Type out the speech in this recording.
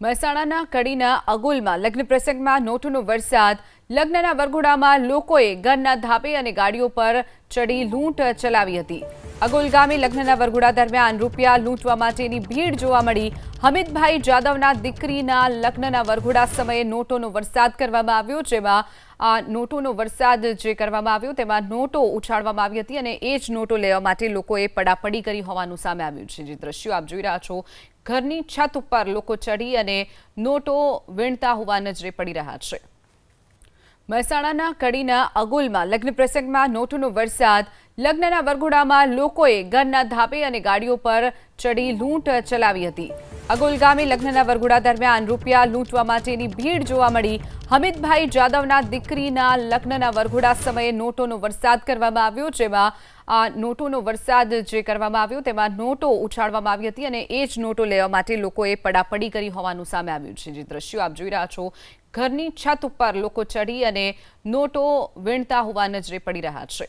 મહેસાણાના કડીના અગોલમાં લગ્ન પ્રસંગમાં નોટોનો વરસાદ. લગ્નના વરઘોડામાં લોકોએ ઘરના ધાબે અને ગાડીઓ પર ચડી લૂંટ ચલાવી હતી. અગોલ ગામે લગ્નના વરઘોડા દરમિયાન રૂપિયા લૂંટવા માટેની ભીડ જોવા મળી. હમીદભાઈ જાદવના દીકરીના લગ્નના વરઘોડા સમયે નોટોનો વરસાદ કરવામાં આવ્યો, જેમાં નોટોનો વરસાદ જે કરવામાં આવ્યો તેમાં નોટો ઉછાળવામાં આવી હતી અને એ જ નોટો લેવા માટે લોકોએ પડાપડી કરી હોવાનું સામે આવ્યું છે. જે દ્રશ્યો આપ જોઈ રહ્યા છો, ઘરની છત ઉપર લોકો ચડી અને નોટો વીણતા હોવા નજરે પડી રહ્યા છે. મહેસાણાના કડીના અગોલમાં લગ્ન પ્રસંગમાં નોટોનો વરસાદ. લગ્નના વરઘોડામાં લોકોએ ઘરના ધાબે અને ગાડીઓ પર ચડી લૂંટ ચલાવી હતી. અગોલ ગામે લગ્નના વરઘોડા દરમિયાન રૂપિયા લૂંટવા માટેની ભીડ જોવા મળી. હમીદભાઈ જાદવના દીકરીના લગ્નના વરઘોડા સમયે નોટોનો વરસાદ કરવામાં આવ્યો, જેમાં નોટોનો વરસાદ જે કરવામાં આવ્યો તેમાં નોટો ઉછાળવામાં આવી હતી અને એ જ નોટો લેવા માટે લોકોએ પડાપડી કરી હોવાનું સામે આવ્યું છે. જે દ્રશ્યો આપ જોઈ રહ્યા છો, ઘરની છત ઉપર લોકો ચડી અને નોટો વીણતા હોવા નજરે પડી રહ્યા છે.